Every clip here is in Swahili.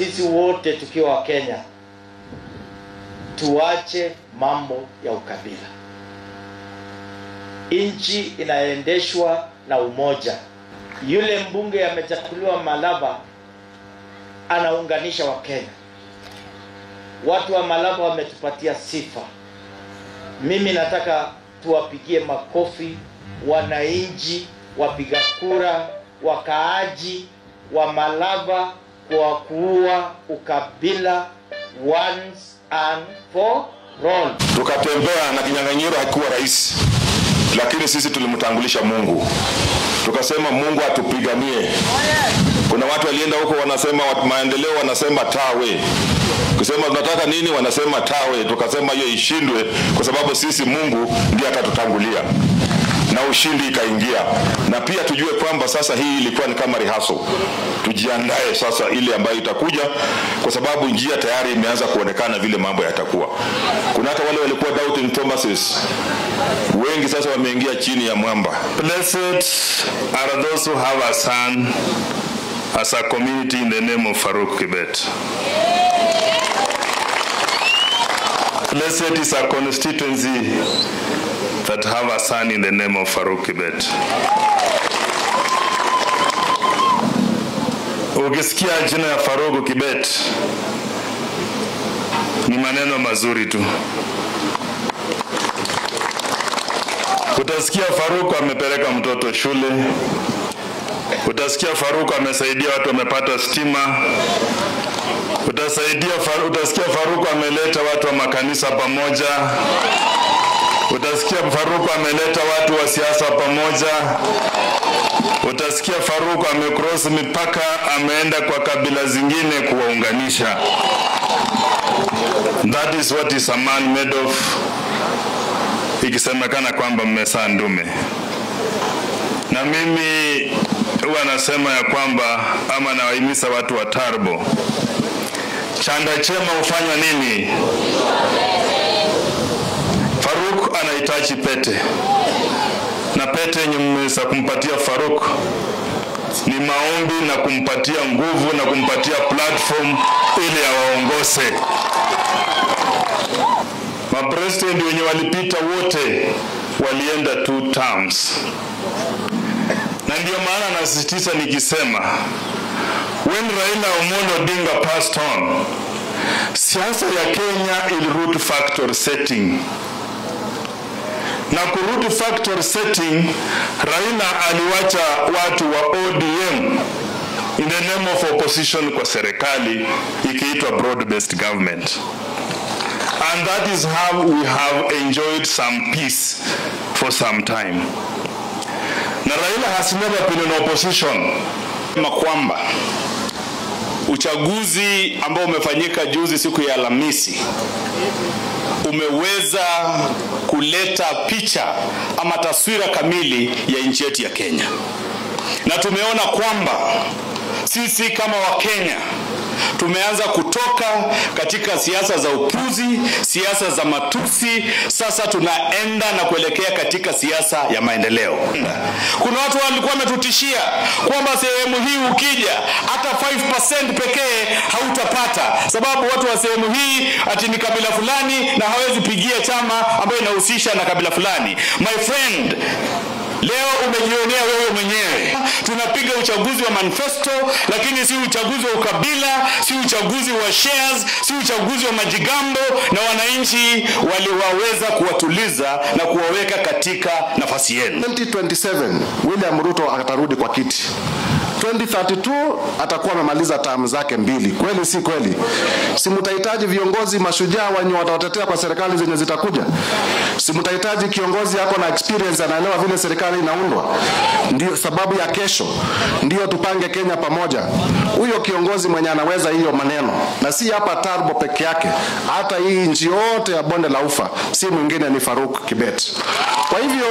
Sisi wote tukiwa wa Kenya tuache mambo ya ukabila. Nchi inaendeshwa na umoja. Yule mbunge amechaguliwa Malaba anaunganisha wa Kenya. Watu wa Malaba wametupatia sifa. Mimi nataka tuwapigie makofi wananchi, wapiga kura, wakaaji wa Malaba kwa kuua ukabila once and for all. Tukatembea na kinyang'anyiro hakuwa rais, lakini sisi tulimtangulisha Mungu. Tukasema Mungu atupiganie. Kuna watu walienda huko wanasema maendeleo, wanasema tawe. Kusema tunataka nini, wanasema tawe. Tukasema hiyo ishindwe kwa sababu sisi Mungu ndiye atatutangulia. Na ushindi ikaingia. Na pia tujue kwamba sasa hii ilikuwa ni kama rehearsal. Tujiandae sasa ile ambayo itakuja, kwa sababu njia tayari imeanza kuonekana vile mambo yatakuwa. Kuna hata wale walikuwa doubting Thomases, wengi sasa wameingia chini ya mwamba. Blessed are those who have a son as a community in the name of Farouk Kibet. Blessed is a constituency that have a son in the name of Farouk Kibet. Ukisikia jina ya Farouk Kibet ni maneno mazuri tu. Utasikia Farouk amepeleka mtoto shule. Utasikia Farouk amesaidia watu wamepata stima. Utasikia Farouk ameleta watu wa makanisa pamoja. Utasikia Farouk ameleta watu wa siasa pamoja. Utasikia Farouk amecross mipaka, ameenda kwa kabila zingine kuwaunganisha. That is what is a man made of. Ikisemekana kwamba mmesa ndume. Na mimi huwa nasema ya kwamba, ama nawahimiza watu wa Tarbo, chanda chema ufanya nini? Farouk anahitaji pete. Na pete yenye mmeweza kumpatia Farouk ni maombi na kumpatia nguvu na kumpatia platform ili awaongoze. Mapresident wenye walipita wote walienda 2 terms. Na ndio maana nasisitiza nikisema, when Raila Amolo Odinga passed on, siasa ya Kenya ilirudi factor setting. Na kurudi factor setting, Raila aliwacha watu wa ODM in the name of opposition kwa serikali ikiitwa broad-based government. And that is how we have enjoyed some peace for some time. Na Raila has never been in opposition. Kwamba uchaguzi ambao umefanyika juzi siku ya Alhamisi umeweza kuleta picha ama taswira kamili ya nchi yetu ya Kenya. Na tumeona kwamba sisi kama Wakenya tumeanza kutoka katika siasa za upuzi, siasa za matusi, sasa tunaenda na kuelekea katika siasa ya maendeleo. Kuna watu walikuwa wametutishia kwamba sehemu hii ukija hata 5% pekee hautapata, sababu watu wa sehemu hii ati ni kabila fulani na hawezi pigia chama ambayo inahusisha na kabila fulani. My friend, leo umejionea wewe mwenyewe. Tunapiga uchaguzi wa manifesto, lakini si uchaguzi wa ukabila, si uchaguzi wa shares, si uchaguzi wa majigambo, na wananchi waliwaweza kuwatuliza na kuwaweka katika nafasi yenu. 2027 William Ruto atarudi kwa kiti. 2032 atakuwa amemaliza term zake 2. Kweli si kweli? Si mtahitaji viongozi mashujaa wenye watatetea kwa serikali zenye zitakuja? Si mtahitaji kiongozi yako na experience anaelewa vile serikali inaundwa? Ndio sababu ya kesho ndio tupange Kenya pamoja. Huyo kiongozi mwenye anaweza hiyo maneno, na si hapa Tarbo peke yake, hata hii nchi yote ya bonde la ufa, si mwingine ni Farouk Kibet. Kwa hivyo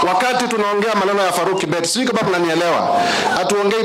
wakati tunaongea maneno ya Farouk Kibet, sio kama mnanielewa, hatuongei